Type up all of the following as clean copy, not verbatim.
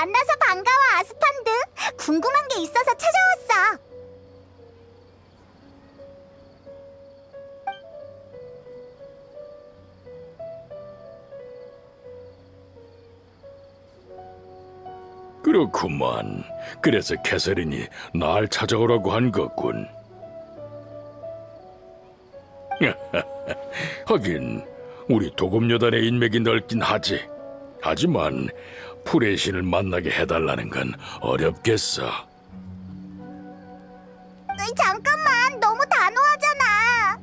만나서 반가워, 아스판드. 궁금한 게 있어서 찾아왔어. 그렇구만. 그래서 캐서린이 날 찾아오라고 한 거군. 하긴 우리 도금여단의 인맥이 넓긴 하지. 하지만 풀의 신을 만나게 해달라는 건 어렵겠어. 잠깐만, 너무 단호하잖아.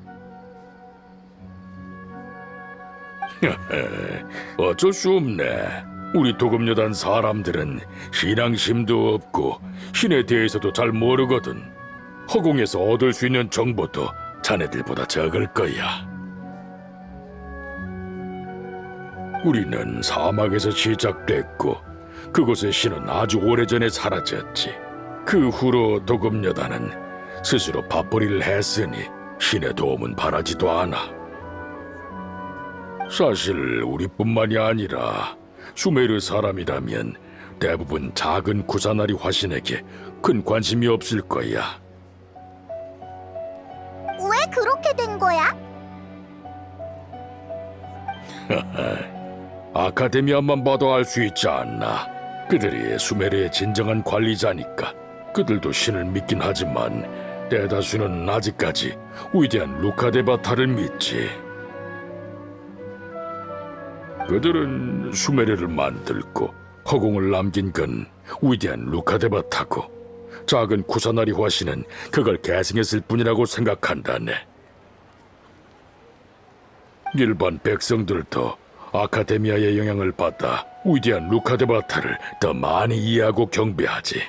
어쩔 수 없네. 우리 도금여단 사람들은 신앙심도 없고 신에 대해서도 잘 모르거든. 허공에서 얻을 수 있는 정보도 자네들보다 적을 거야. 우리는 사막에서 시작됐고 그곳의 신은 아주 오래전에 사라졌지. 그 후로 도금여단은 스스로 밥벌이를 했으니 신의 도움은 바라지도 않아. 사실 우리뿐만이 아니라 수메르 사람이라면 대부분 작은 구사나리 화신에게 큰 관심이 없을 거야. 왜 그렇게 된 거야? 아카데미아만 봐도 알 수 있지 않나. 그들이 수메르의 진정한 관리자니까. 그들도 신을 믿긴 하지만 대다수는 아직까지 위대한 루카데바타를 믿지. 그들은 수메르를 만들고 허공을 남긴 건 위대한 루카데바타고 작은 구사나리 화신은 그걸 계승했을 뿐이라고 생각한다네. 일반 백성들도 아카데미아의 영향을 받아 위대한 루카데바타를 더 많이 이해하고 경배하지.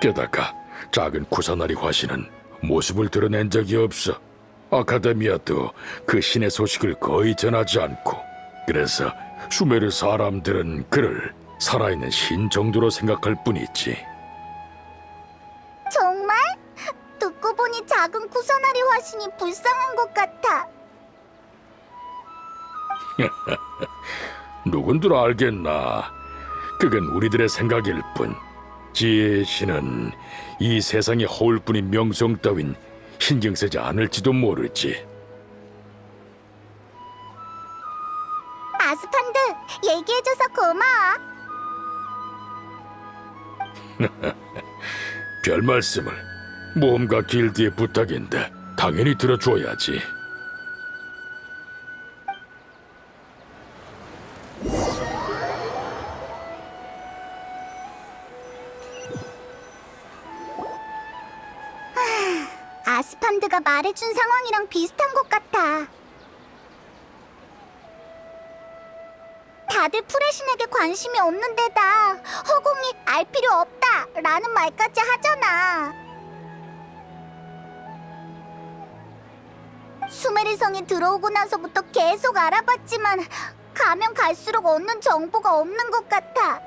게다가 작은 구사나리 화신은 모습을 드러낸 적이 없어. 아카데미아도 그 신의 소식을 거의 전하지 않고, 그래서 수메르 사람들은 그를 살아있는 신 정도로 생각할 뿐이지. 정말? 듣고 보니 작은 구사나리 화신이 불쌍한 것 같아. 누군들 알겠나. 그건 우리들의 생각일 뿐. 지혜의 신은 이 세상에 허울뿐인 명성 따윈 신경 쓰지 않을지도 모르지. 아스판드, 얘기해줘서 고마워. 별 말씀을. 모험가 길드의 부탁인데 당연히 들어줘야지. 아스판드가 말해준 상황이랑 비슷한 것 같아. 다들 프레신에게 관심이 없는 데다 허공이 알 필요 없다 라는 말까지 하잖아. 수메르성에 들어오고 나서부터 계속 알아봤지만 가면 갈수록 얻는 정보가 없는 것 같아.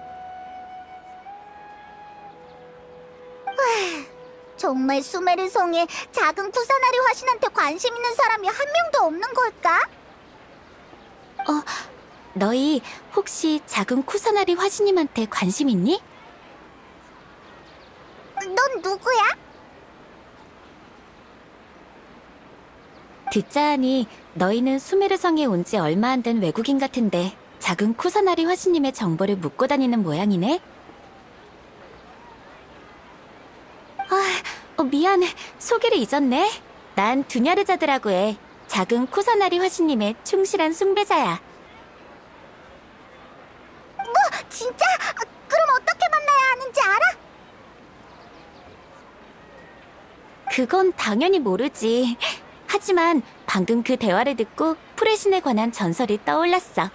정말 수메르성에 작은 구사나리 화신한테 관심 있는 사람이 한 명도 없는 걸까? 너희 혹시 작은 쿠사나리 화신님한테 관심 있니? 넌 누구야? 듣자 하니 너희는 수메르성에 온 지 얼마 안 된 외국인 같은데 작은 쿠사나리 화신님의 정보를 묻고 다니는 모양이네? 미안해. 소개를 잊었네. 난 두냐르자드라고 해. 작은 쿠사나리 화신님의 충실한 숭배자야. 진짜? 그럼 어떻게 만나야 하는지 알아? 그건 당연히 모르지. 하지만 방금 그 대화를 듣고 프레신에 관한 전설이 떠올랐어.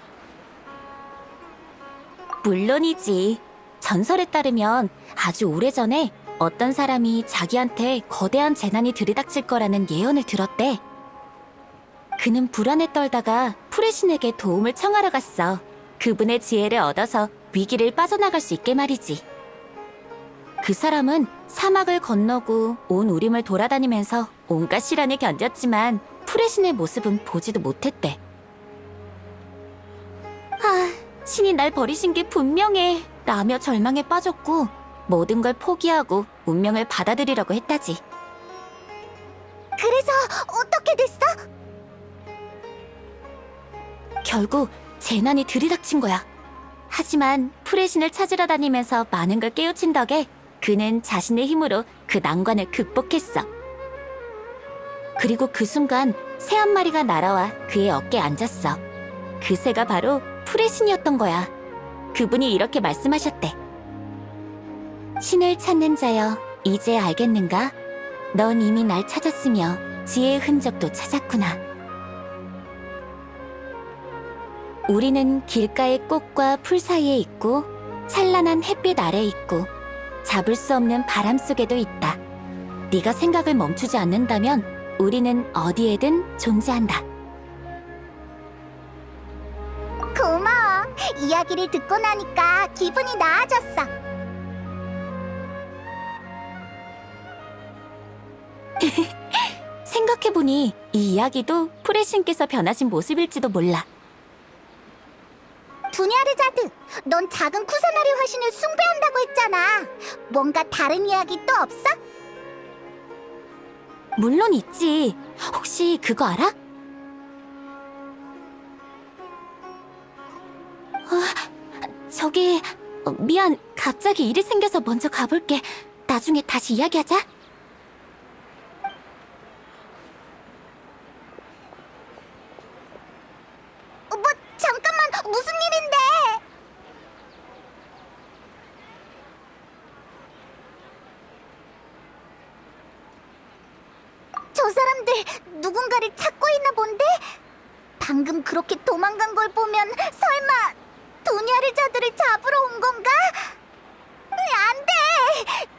물론이지. 전설에 따르면 아주 오래전에 어떤 사람이 자기한테 거대한 재난이 들이닥칠 거라는 예언을 들었대. 그는 불안에 떨다가 프레신에게 도움을 청하러 갔어. 그분의 지혜를 얻어서 위기를 빠져나갈 수 있게 말이지. 그 사람은 사막을 건너고 온 우림을 돌아다니면서 온갖 시련을 견뎠지만 프레신의 모습은 보지도 못했대. 신이 날 버리신 게 분명해 라며 절망에 빠졌고 모든 걸 포기하고 운명을 받아들이려고 했다지. 그래서 어떻게 됐어? 결국 재난이 들이닥친 거야. 하지만 풀의 신을 찾으러 다니면서 많은 걸 깨우친 덕에 그는 자신의 힘으로 그 난관을 극복했어. 그리고 그 순간 새 한 마리가 날아와 그의 어깨에 앉았어. 그 새가 바로 풀의 신이었던 거야. 그분이 이렇게 말씀하셨대. 신을 찾는 자여, 이제 알겠는가? 넌 이미 날 찾았으며 지혜의 흔적도 찾았구나. 우리는 길가의 꽃과 풀 사이에 있고 찬란한 햇빛 아래에 있고 잡을 수 없는 바람 속에도 있다. 네가 생각을 멈추지 않는다면 우리는 어디에든 존재한다. 고마워. 이야기를 듣고 나니까 기분이 나아졌어. 생각해보니 이 이야기도 풀의 신께서 변하신 모습일지도 몰라. 두냐르자드, 넌 작은 쿠사나리 화신을 숭배한다고 했잖아. 뭔가 다른 이야기 또 없어? 물론 있지. 혹시 그거 알아? 저기 미안. 갑자기 일이 생겨서 먼저 가볼게. 나중에 다시 이야기하자. 뭐, 잠깐만, 무슨 일인데? 저 사람들 누군가를 찾고 있나 본데? 방금 그렇게 도망간 걸 보면 설마 두냐르자들을 잡으러 온 건가? 안 돼!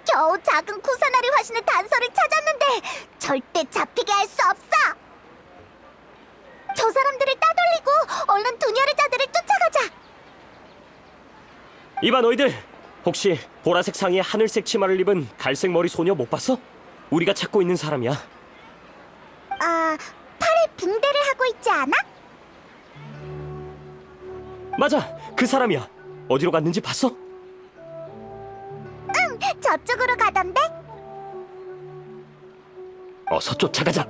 겨우 작은 쿠사나리 화신의 단서를 찾았는데 절대 잡히게 할 수 없어! 저 사람들을 따돌리고 얼른 두냐르자들을 쫓아가자! 이봐 너희들! 혹시 보라색 상의에 하늘색 치마를 입은 갈색 머리 소녀 못 봤어? 우리가 찾고 있는 사람이야. 아, 팔에 붕대를 하고 있지 않아? 맞아! 그 사람이야! 어디로 갔는지 봤어? 저쪽으로 가던데? 어서 쫓아가자!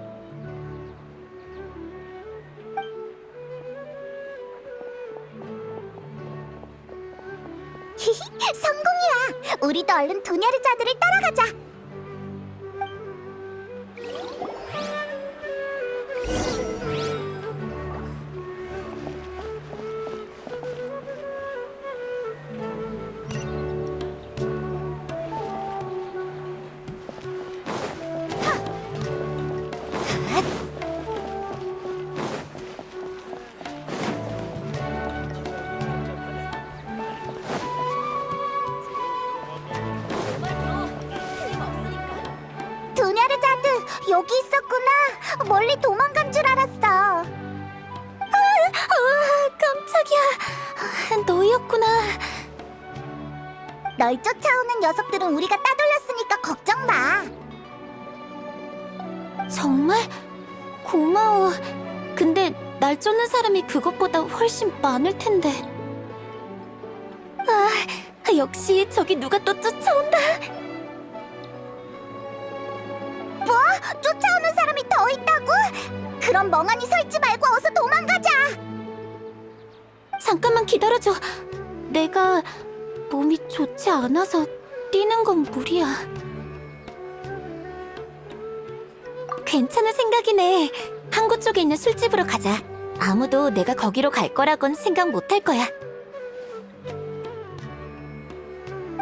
성공이야! 우리도 얼른 두냐르자들을 따라가자! 두냐르자드, 여기 있었구나. 멀리 도망간 줄 알았어. 깜짝이야. 너희였구나. 널 쫓아오는 녀석들은 우리가 따돌렸으니까 걱정 마. 정말? 고마워. 근데 날 쫓는 사람이 그것보다 훨씬 많을 텐데. 역시 저기 누가 또 쫓아온다. 뭐? 쫓아오는 사람이 더 있다고? 그럼 멍하니 서 있지 말고 어서 도망가자. 잠깐만 기다려줘. 내가 몸이 좋지 않아서 뛰는 건 무리야. 괜찮은 생각이네. 항구 쪽에 있는 술집으로 가자. 아무도 내가 거기로 갈 거라곤 생각 못 할 거야.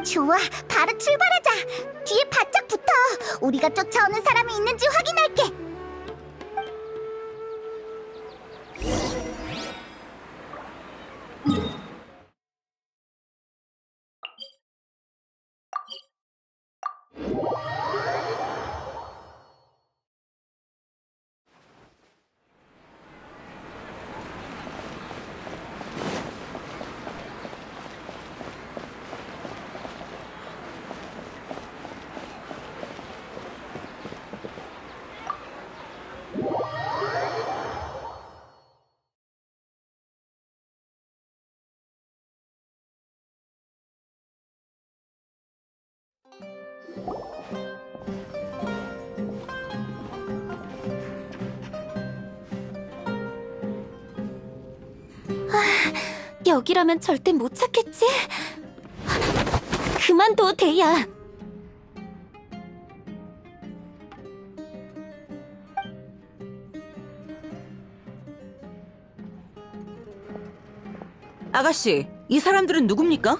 좋아, 바로 출발하자. 뒤에 바짝 붙어. 우리가 쫓아오는 사람이 있는지 확인할게. 여기라면 절대 못 찾겠지? 그만둬, 데이야. 아가씨, 이 사람들은 누굽니까?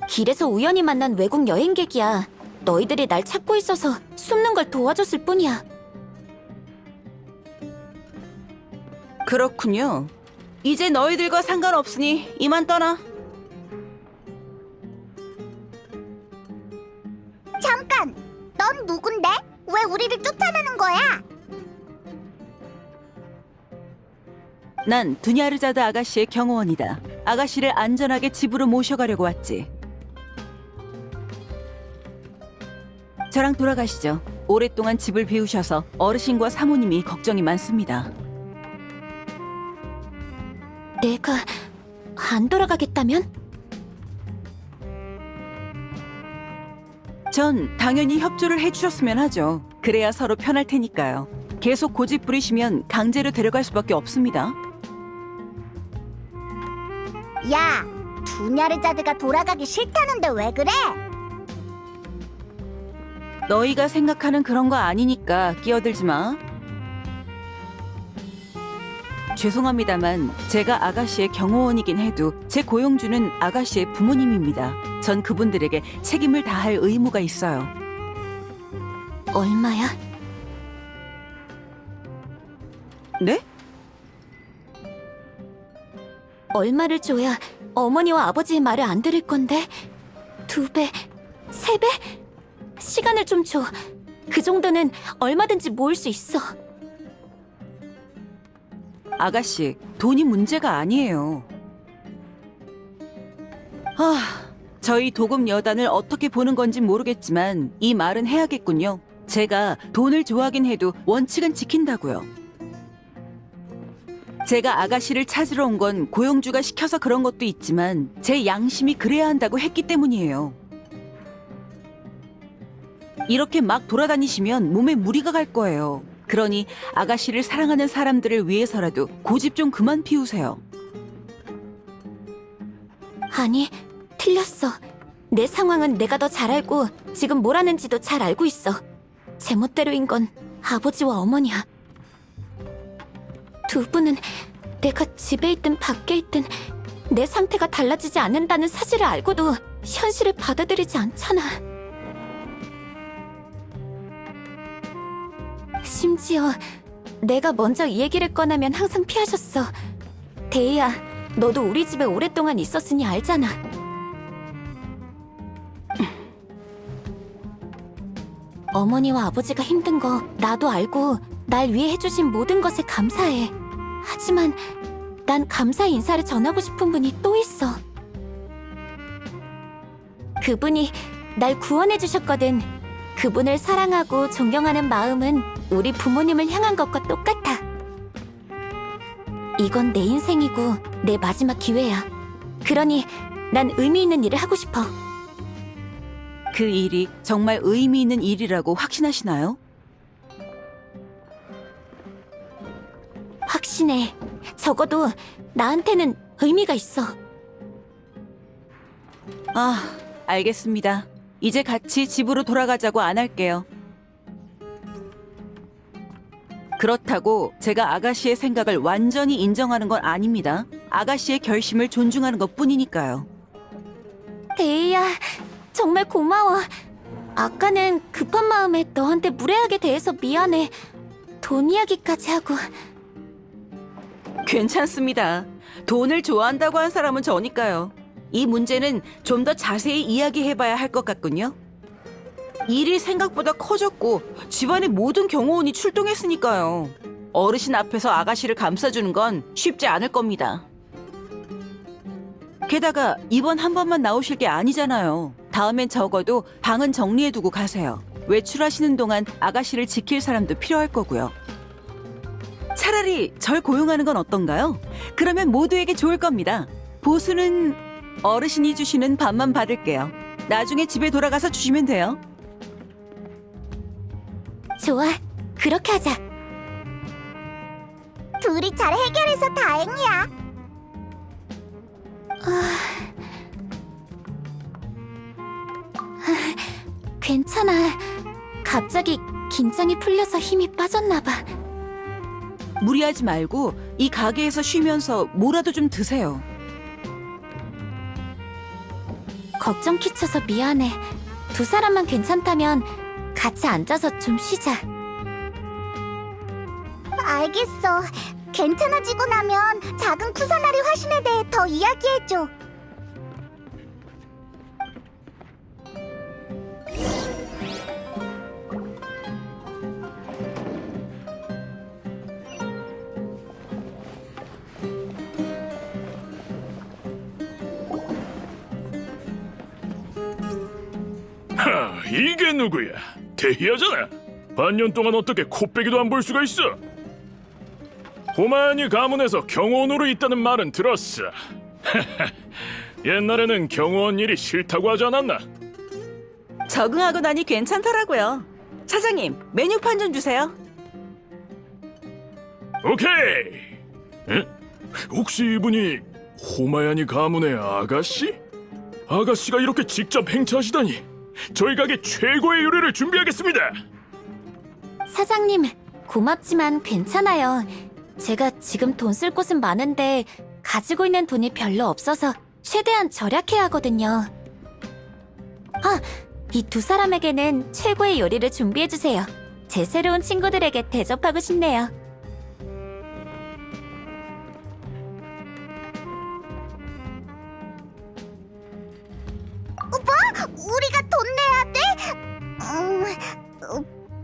길에서 우연히 만난 외국 여행객이야. 너희들이 날 찾고 있어서 숨는 걸 도와줬을 뿐이야. 그렇군요. 이제 너희들과 상관없으니 이만 떠나. 잠깐! 넌 누군데? 왜 우리를 쫓아내는 거야? 난 두냐르자드 아가씨의 경호원이다. 아가씨를 안전하게 집으로 모셔가려고 왔지. 저랑 돌아가시죠. 오랫동안 집을 비우셔서 어르신과 사모님이 걱정이 많습니다. 내가 안 돌아가겠다면? 전 당연히 협조를 해주셨으면 하죠. 그래야 서로 편할 테니까요. 계속 고집 부리시면 강제로 데려갈 수밖에 없습니다. 야, 두냐르자드가 돌아가기 싫다는데 왜 그래? 너희가 생각하는 그런 거 아니니까 끼어들지 마. 죄송합니다만 제가 아가씨의 경호원이긴 해도 제 고용주는 아가씨의 부모님입니다. 전 그분들에게 책임을 다할 의무가 있어요. 얼마야? 네? 얼마를 줘야 어머니와 아버지의 말을 안 들을 건데? 2배? 3배? 시간을 좀 줘. 그 정도는 얼마든지 모을 수 있어. 아가씨, 돈이 문제가 아니에요. 저희 도금 여단을 어떻게 보는 건지 모르겠지만 이 말은 해야겠군요. 제가 돈을 좋아하긴 해도 원칙은 지킨다고요. 제가 아가씨를 찾으러 온 건 고용주가 시켜서 그런 것도 있지만 제 양심이 그래야 한다고 했기 때문이에요. 이렇게 막 돌아다니시면 몸에 무리가 갈 거예요. 그러니 아가씨를 사랑하는 사람들을 위해서라도 고집 좀 그만 피우세요. 아니, 틀렸어. 내 상황은 내가 더 잘 알고 지금 뭘 하는지도 잘 알고 있어. 제멋대로인 건 아버지와 어머니야. 두 분은 내가 집에 있든 밖에 있든 내 상태가 달라지지 않는다는 사실을 알고도 현실을 받아들이지 않잖아. 심지어 내가 먼저 이 얘기를 꺼내면 항상 피하셨어. 데이야, 너도 우리 집에 오랫동안 있었으니 알잖아. 어머니와 아버지가 힘든 거 나도 알고 날 위해 해주신 모든 것에 감사해. 하지만 난 감사의 인사를 전하고 싶은 분이 또 있어. 그분이 날 구원해주셨거든. 그분을 사랑하고 존경하는 마음은 우리 부모님을 향한 것과 똑같아. 이건 내 인생이고 내 마지막 기회야. 그러니 난 의미 있는 일을 하고 싶어. 그 일이 정말 의미 있는 일이라고 확신하시나요? 확신해. 적어도 나한테는 의미가 있어. 알겠습니다. 이제 같이 집으로 돌아가자고 안 할게요. 그렇다고 제가 아가씨의 생각을 완전히 인정하는 건 아닙니다. 아가씨의 결심을 존중하는 것뿐이니까요. 데이야, 정말 고마워. 아까는 급한 마음에 너한테 무례하게 대해서 미안해. 돈 이야기까지 하고. 괜찮습니다. 돈을 좋아한다고 한 사람은 저니까요. 이 문제는 좀 더 자세히 이야기해봐야 할 것 같군요. 일이 생각보다 커졌고 집안의 모든 경호원이 출동했으니까요. 어르신 앞에서 아가씨를 감싸주는 건 쉽지 않을 겁니다. 게다가 이번 한 번만 나오실 게 아니잖아요. 다음엔 적어도 방은 정리해두고 가세요. 외출하시는 동안 아가씨를 지킬 사람도 필요할 거고요. 차라리 절 고용하는 건 어떤가요? 그러면 모두에게 좋을 겁니다. 보수는 어르신이 주시는 밥만 받을게요. 나중에 집에 돌아가서 주시면 돼요. 좋아, 그렇게 하자. 둘이 잘 해결해서 다행이야. 괜찮아. 갑자기 긴장이 풀려서 힘이 빠졌나 봐. 무리하지 말고 이 가게에서 쉬면서 뭐라도 좀 드세요. 걱정 끼쳐서 미안해. 두 사람만 괜찮다면 같이 앉아서 좀 쉬자. 알겠어. 괜찮아지고 나면 작은 쿠사나리 화신에 대해 더 이야기해줘. 하, 이게 누구야? 대희야잖아. 반년 동안 어떻게 코빼기도 안 볼 수가 있어? 고만이 가문에서 경호원으로 있다는 말은 들었어. 옛날에는 경호원 일이 싫다고 하지 않았나? 적응하고 나니 괜찮더라고요. 사장님, 메뉴판 좀 주세요. 오케이. 에? 혹시 이분이 호마야니 가문의 아가씨? 아가씨가 이렇게 직접 행차하시다니. 저희 가게 최고의 요리를 준비하겠습니다. 사장님, 고맙지만 괜찮아요. 제가 지금 돈 쓸 곳은 많은데 가지고 있는 돈이 별로 없어서 최대한 절약해야 하거든요. 아, 이 두 사람에게는 최고의 요리를 준비해주세요. 제 새로운 친구들에게 대접하고 싶네요. 우리가 돈 내야 돼?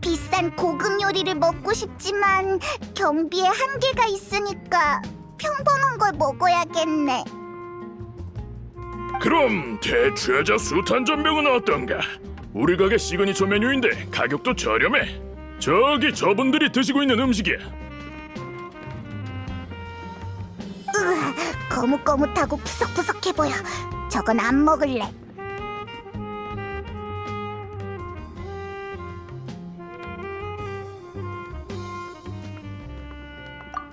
비싼 고급 요리를 먹고 싶지만 경비에 한계가 있으니까 평범한 걸 먹어야겠네. 그럼 대추여자 수탄전병은 어떤가? 우리 가게 시그니처 메뉴인데 가격도 저렴해. 저기 저분들이 드시고 있는 음식이야. 거뭇거뭇하고 푸석푸석해 보여. 저건 안 먹을래.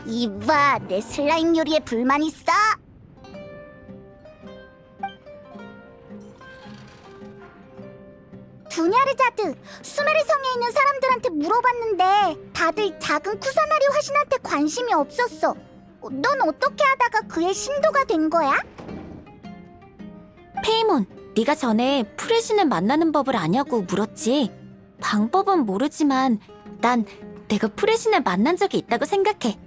이봐, 내 슬라임 요리에 불만 있어? 두냐르자드, 수메르 성에 있는 사람들한테 물어봤는데 다들 작은 쿠사나리 화신한테 관심이 없었어. 넌 어떻게 하다가 그의 신도가 된 거야? 페이몬, 네가 전에 프레신을 만나는 법을 아냐고 물었지. 방법은 모르지만 난 내가 프레신을 만난 적이 있다고 생각해.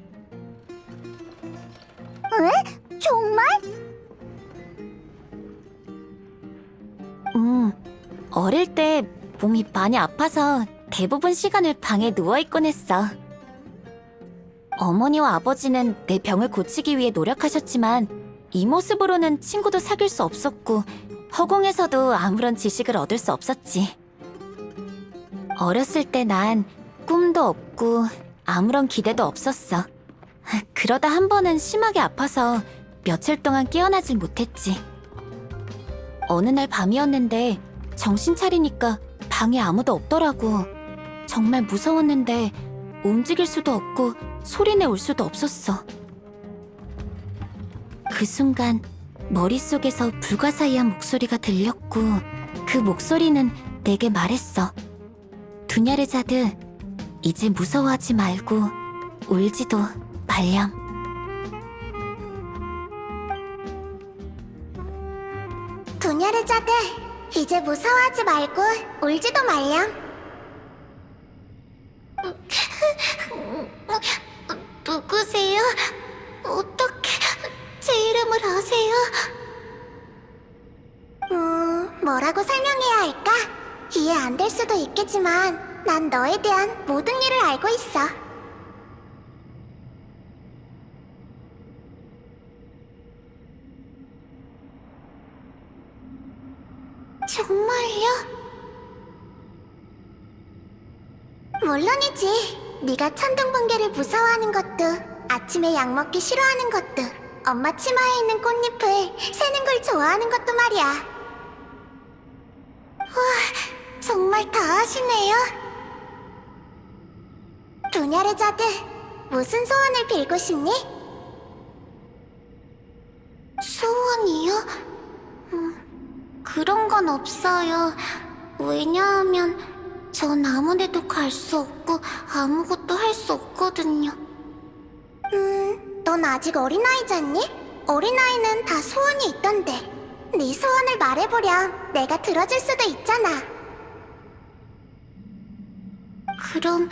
에? 정말? 어릴 때 몸이 많이 아파서 대부분 시간을 방에 누워있곤 했어. 어머니와 아버지는 내 병을 고치기 위해 노력하셨지만 이 모습으로는 친구도 사귈 수 없었고 허공에서도 아무런 지식을 얻을 수 없었지. 어렸을 때 난 꿈도 없고 아무런 기대도 없었어. 그러다 한 번은 심하게 아파서 며칠 동안 깨어나질 못했지. 어느 날 밤이었는데 정신 차리니까 방에 아무도 없더라고. 정말 무서웠는데 움직일 수도 없고 소리내올 수도 없었어. 그 순간 머릿속에서 불가사의한 목소리가 들렸고 그 목소리는 내게 말했어. 두냐르자드, 이제 무서워하지 말고 울지도 말렴. 두냐르자드, 이제 무서워하지 말고 울지도 말렴. 누구세요? 어떻게 제 이름을 아세요? 뭐라고 설명해야 할까? 이해 안 될 수도 있겠지만 난 너에 대한 모든 일을 알고 있어. 정말요? 물론이지. 네가 천둥번개를 무서워하는 것도 아침에 약 먹기 싫어하는 것도 엄마 치마에 있는 꽃잎을 세는 걸 좋아하는 것도 말이야. 와, 정말 다 하시네요. 도냐르자드, 무슨 소원을 빌고 싶니? 소원이요? 그런 건 없어요. 왜냐하면 전 아무데도 갈 수 없고 아무것도 할 수 없거든요. 넌 아직 어린아이잖니? 어린아이는 다 소원이 있던데. 네 소원을 말해보렴 내가 들어줄 수도 있잖아. 그럼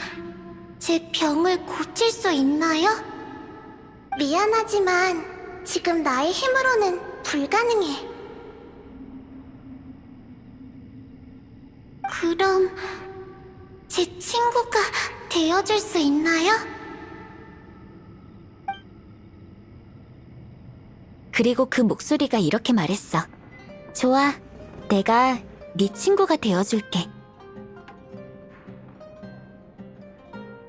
제 병을 고칠 수 있나요? 미안하지만 지금 나의 힘으로는 불가능해. 그럼 제 친구가 되어줄 수 있나요? 그리고 그 목소리가 이렇게 말했어. 좋아, 내가 네 친구가 되어줄게.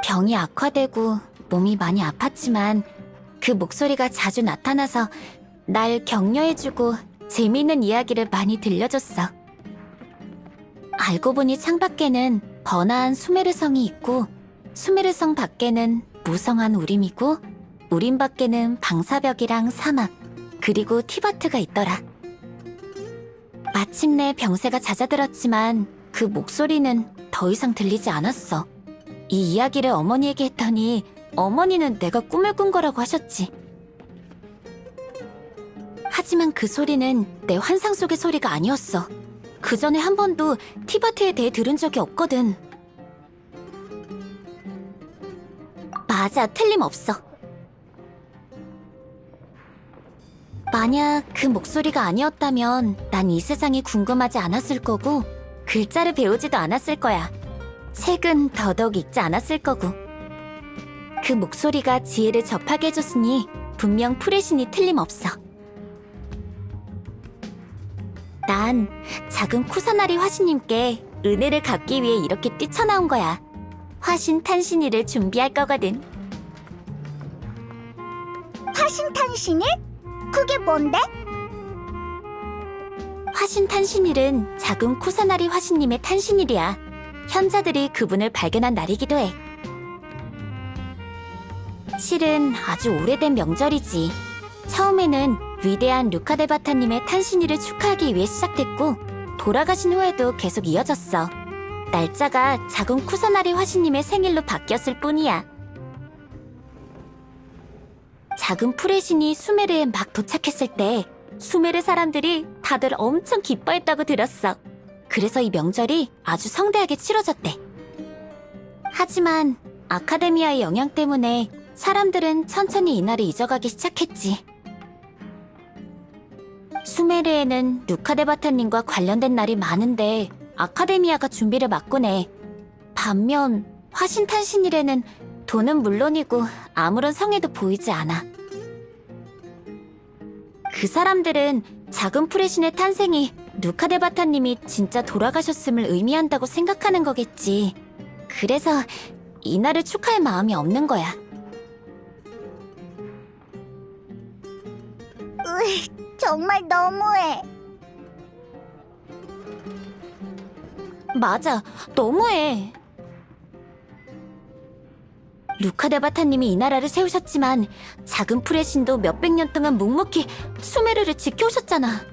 병이 악화되고 몸이 많이 아팠지만 그 목소리가 자주 나타나서 날 격려해주고 재미있는 이야기를 많이 들려줬어. 알고 보니 창밖에는 번화한 수메르성이 있고 수메르성 밖에는 무성한 우림이고 우림 밖에는 방사벽이랑 사막 그리고 티바트가 있더라. 마침내 병세가 잦아들었지만 그 목소리는 더 이상 들리지 않았어. 이 이야기를 어머니에게 했더니 어머니는 내가 꿈을 꾼 거라고 하셨지. 하지만 그 소리는 내 환상 속의 소리가 아니었어. 그 전에 한 번도 티바트에 대해 들은 적이 없거든. 맞아, 틀림없어. 만약 그 목소리가 아니었다면 난 이 세상이 궁금하지 않았을 거고 글자를 배우지도 않았을 거야. 책은 더더욱 읽지 않았을 거고. 그 목소리가 지혜를 접하게 해줬으니 분명 프레신이 틀림없어. 난 작은 쿠사나리 화신님께 은혜를 갚기 위해 이렇게 뛰쳐나온 거야. 화신 탄신일을 준비할 거거든. 화신 탄신일? 그게 뭔데? 화신 탄신일은 작은 쿠사나리 화신님의 탄신일이야. 현자들이 그분을 발견한 날이기도 해. 실은 아주 오래된 명절이지. 처음에는 위대한 루카데바타님의 탄신일을 축하하기 위해 시작됐고 돌아가신 후에도 계속 이어졌어. 날짜가 작은 쿠사나리 화신님의 생일로 바뀌었을 뿐이야. 작은 프레신이 수메르에 막 도착했을 때 수메르 사람들이 다들 엄청 기뻐했다고 들었어. 그래서 이 명절이 아주 성대하게 치러졌대. 하지만 아카데미아의 영향 때문에 사람들은 천천히 이날을 잊어가기 시작했지. 수메르에는 루카데바타님과 관련된 날이 많은데 아카데미아가 준비를 맡곤 해. 반면 화신탄신일에는 돈은 물론이고 아무런 성에도 보이지 않아. 그 사람들은 작은 프레신의 탄생이 루카데바타님이 진짜 돌아가셨음을 의미한다고 생각하는 거겠지. 그래서 이날을 축하할 마음이 없는 거야. 정말 너무해. 맞아, 너무해. 루카데바타님이 이 나라를 세우셨지만 작은 프레신도 몇백 년 동안 묵묵히 수메르를 지켜오셨잖아.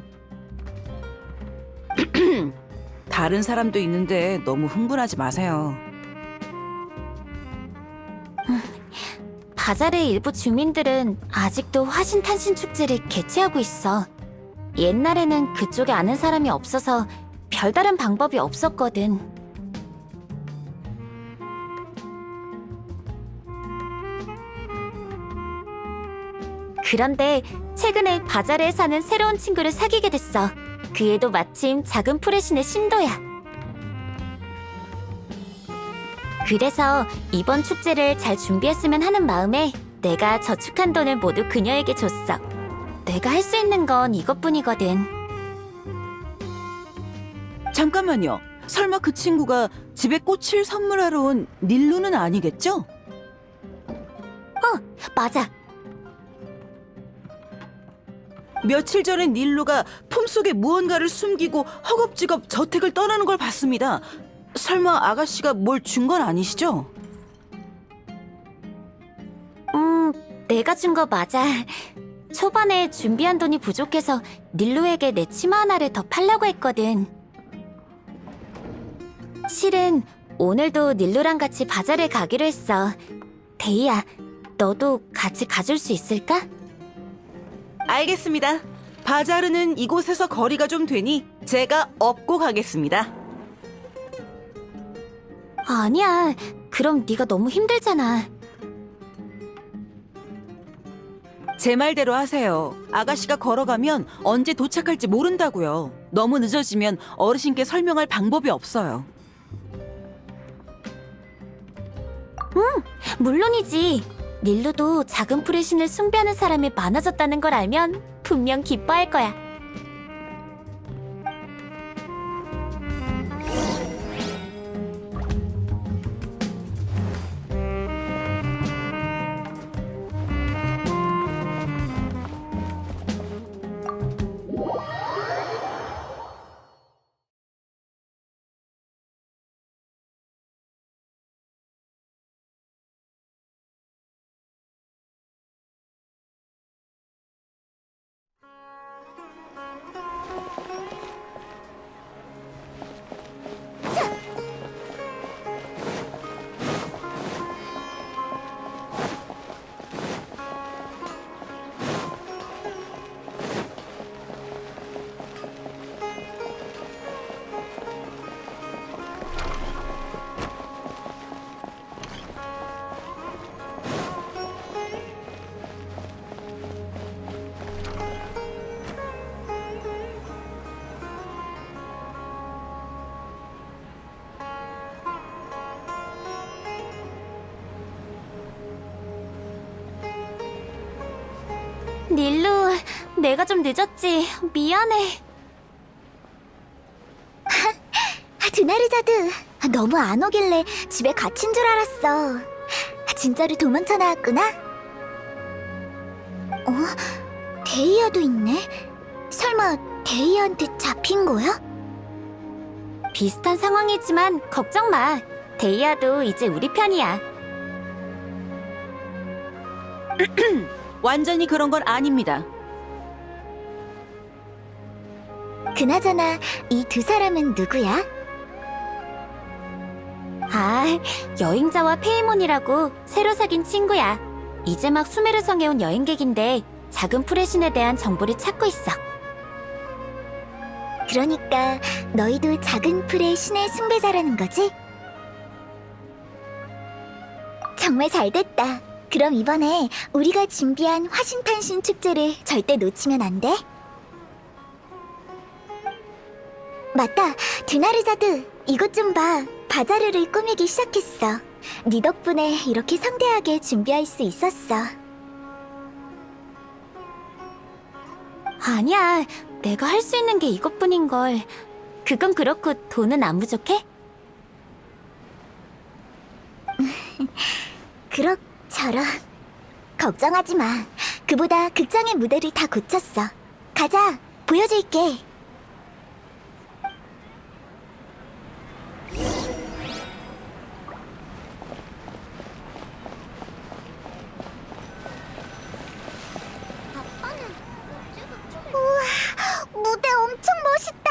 다른 사람도 있는데 너무 흥분하지 마세요. 바자르의 일부 주민들은 아직도 화신탄신 축제를 개최하고 있어. 옛날에는 그쪽에 아는 사람이 없어서 별다른 방법이 없었거든. 그런데 최근에 바자르에 사는 새로운 친구를 사귀게 됐어. 그 애도 마침 작은 프레신의 신도야. 그래서 이번 축제를 잘 준비했으면 하는 마음에 내가 저축한 돈을 모두 그녀에게 줬어. 내가 할 수 있는 건 이것뿐이거든. 잠깐만요. 설마 그 친구가 집에 꽃을 선물하러 온 닐루는 아니겠죠? 맞아. 며칠 전에 닐루가 품속에 무언가를 숨기고 허겁지겁 저택을 떠나는 걸 봤습니다. 설마 아가씨가 뭘 준 건 아니시죠? 내가 준 거 맞아. 초반에 준비한 돈이 부족해서 닐루에게 내 치마 하나를 더 팔려고 했거든. 실은 오늘도 닐루랑 같이 바자를 가기로 했어. 데이야, 너도 같이 가줄 수 있을까? 알겠습니다. 바자르는 이곳에서 거리가 좀 되니 제가 업고 가겠습니다. 아니야. 그럼 네가 너무 힘들잖아. 제 말대로 하세요. 아가씨가 걸어가면 언제 도착할지 모른다고요. 너무 늦어지면 어르신께 설명할 방법이 없어요. 물론이지. 닐루도 작은 풀의 신을 숭배하는 사람이 많아졌다는 걸 알면 분명 기뻐할 거야. 닐루, 내가 좀 늦었지. 미안해. 드나르자드, 너무 안 오길래 집에 갇힌 줄 알았어. 진짜로 도망쳐 나왔구나? 데이아도 있네? 설마 데이아한테 잡힌 거야? 비슷한 상황이지만 걱정 마. 데이아도 이제 우리 편이야. 완전히 그런 건 아닙니다. 그나저나 이 두 사람은 누구야? 아, 여행자와 페이몬이라고 새로 사귄 친구야. 이제 막 수메르성에 온 여행객인데 작은 풀의 신에 대한 정보를 찾고 있어. 그러니까 너희도 작은 풀의 신의 숭배자라는 거지? 정말 잘 됐다. 그럼 이번에 우리가 준비한 화신탄신 축제를 절대 놓치면 안 돼? 맞다, 드나르자드, 이것 좀 봐. 바자르를 꾸미기 시작했어. 네 덕분에 이렇게 성대하게 준비할 수 있었어. 아니야, 내가 할 수 있는 게 이것뿐인걸. 그건 그렇고 돈은 안 부족해? 그럭저럭. 걱정하지 마. 그보다 극장의 무대를 다 고쳤어. 가자, 보여줄게. 우와, 무대 엄청 멋있다.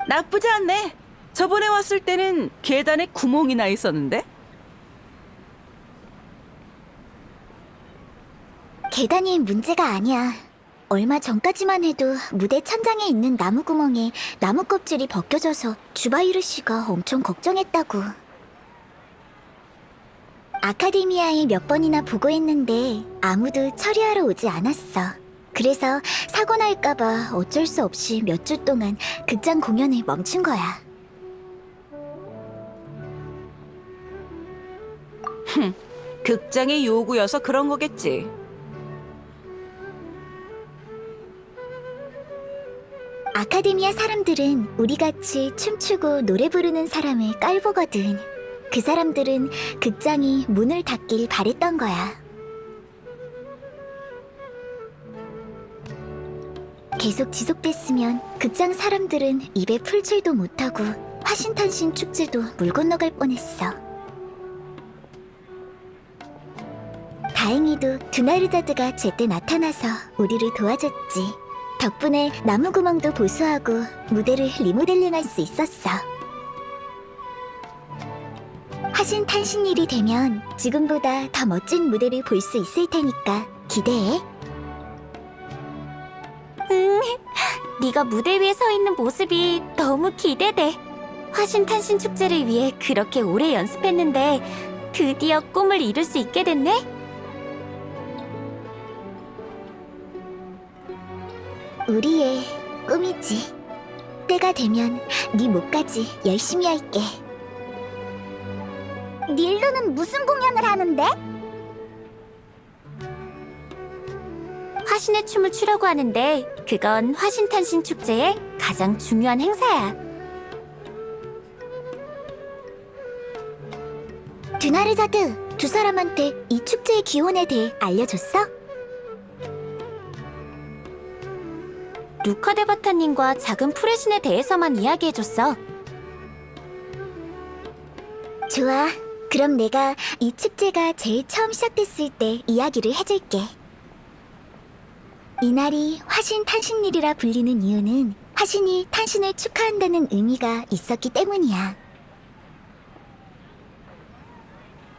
나쁘지 않네. 저번에 왔을 때는 계단에 구멍이 나 있었는데? 계단이 문제가 아니야. 얼마 전까지만 해도 무대 천장에 있는 나무 구멍에 나무 껍질이 벗겨져서 주바이르 씨가 엄청 걱정했다고. 아카데미아에 몇 번이나 보고했는데 아무도 처리하러 오지 않았어. 그래서 사고 날까봐 어쩔 수 없이 몇 주 동안 극장 공연을 멈춘 거야. 극장의 요구여서 그런 거겠지. 아카데미아 사람들은 우리같이 춤추고 노래 부르는 사람을 깔보거든. 그 사람들은 극장이 문을 닫길 바랬던 거야. 계속 지속됐으면 극장 사람들은 입에 풀칠도 못하고 화신탄신 축제도 물 건너갈 뻔했어. 다행히도 두나르자드가 제때 나타나서 우리를 도와줬지. 덕분에 나무구멍도 보수하고 무대를 리모델링할 수 있었어. 화신탄신일이 되면 지금보다 더 멋진 무대를 볼 수 있을 테니까 기대해. 네가 무대 위에 서 있는 모습이 너무 기대돼. 화신탄신 축제를 위해 그렇게 오래 연습했는데 드디어 꿈을 이룰 수 있게 됐네. 우리의 꿈이지. 때가 되면 네 목까지 열심히 할게. 닐루는 무슨 공연을 하는데? 화신의 춤을 추려고 하는데 그건 화신탄신 축제의 가장 중요한 행사야. 두나르자드, 두 사람한테 이 축제의 기원에 대해 알려줬어? 루카데바타님과 작은 프레신에 대해서만 이야기해줬어. 좋아. 그럼 내가 이 축제가 제일 처음 시작됐을 때 이야기를 해줄게. 이날이 화신 탄신일이라 불리는 이유는 화신이 탄신을 축하한다는 의미가 있었기 때문이야.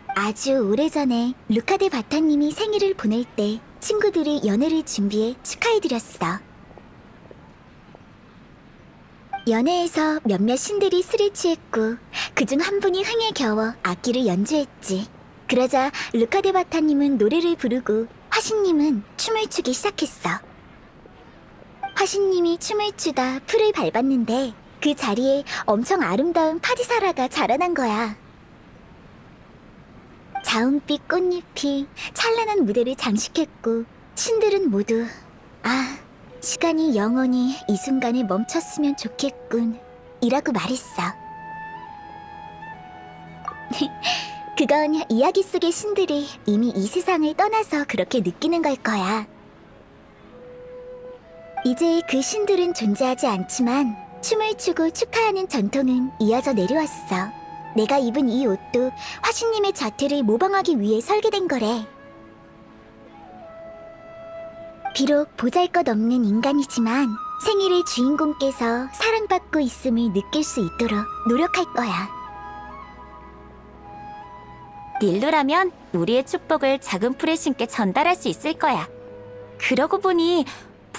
아주 오래전에 루카데 바타님이 생일을 보낼 때 친구들이 연회를 준비해 축하해드렸어. 연회에서 몇몇 신들이 술에 취했고 그중 한 분이 흥에 겨워 악기를 연주했지. 그러자 루카데 바타님은 노래를 부르고 화신님은 춤을 추기 시작했어. 화신님이 춤을 추다 풀을 밟았는데 그 자리에 엄청 아름다운 파디사라가 자라난 거야. 자운빛 꽃잎이 찬란한 무대를 장식했고 신들은 모두 시간이 영원히 이 순간에 멈췄으면 좋겠군 이라고 말했어. 그건 이야기 속의 신들이 이미 이 세상을 떠나서 그렇게 느끼는 걸 거야. 이제 그 신들은 존재하지 않지만 춤을 추고 축하하는 전통은 이어져 내려왔어. 내가 입은 이 옷도 화신님의 자태를 모방하기 위해 설계된 거래. 비록 보잘것없는 인간이지만 생일의 주인공께서 사랑받고 있음을 느낄 수 있도록 노력할 거야. 닐루라면 우리의 축복을 작은 프레신께 전달할 수 있을 거야. 그러고 보니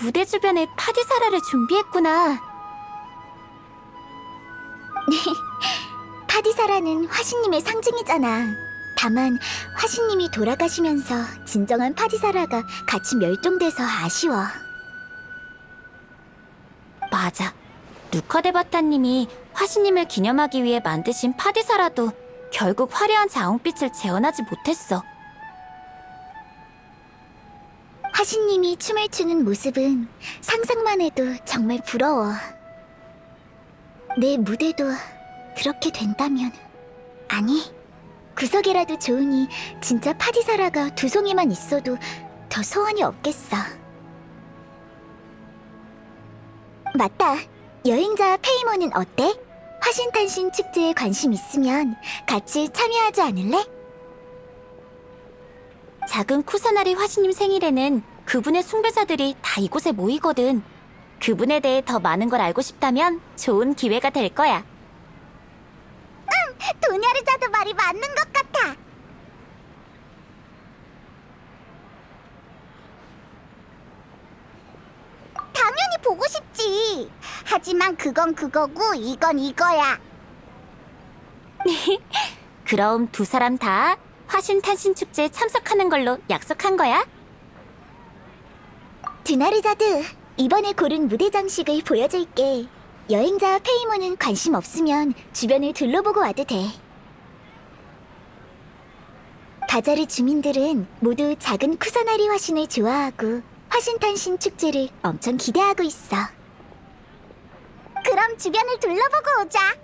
무대 주변에 파디사라를 준비했구나. 파디사라는 화신님의 상징이잖아. 다만 화신님이 돌아가시면서 진정한 파디사라가 같이 멸종돼서 아쉬워. 맞아. 루카데바타님이 화신님을 기념하기 위해 만드신 파디사라도 결국 화려한 자홍빛을 재현하지 못했어. 화신님이 춤을 추는 모습은 상상만 해도 정말 부러워. 내 무대도 그렇게 된다면, 아니, 구석이라도 좋으니 진짜 파디사라가 두 송이만 있어도 더 소원이 없겠어. 맞다. 여행자 페이몬은 어때? 화신탄신 축제에 관심 있으면 같이 참여하지 않을래? 작은 쿠사나리 화신님 생일에는 그분의 숭배자들이 다 이곳에 모이거든. 그분에 대해 더 많은 걸 알고 싶다면 좋은 기회가 될 거야. 도냐르자도 말이 맞는 것 같아. 당연히 보고 싶지. 하지만 그건 그거고 이건 이거야. 그럼 두 사람 다 화신탄신 축제에 참석하는 걸로 약속한 거야? 드나르자드, 이번에 고른 무대 장식을 보여줄게. 여행자 페이몬은 관심 없으면 주변을 둘러보고 와도 돼. 바자르 주민들은 모두 작은 쿠사나리 화신을 좋아하고 화신탄신 축제를 엄청 기대하고 있어. 그럼 주변을 둘러보고 오자.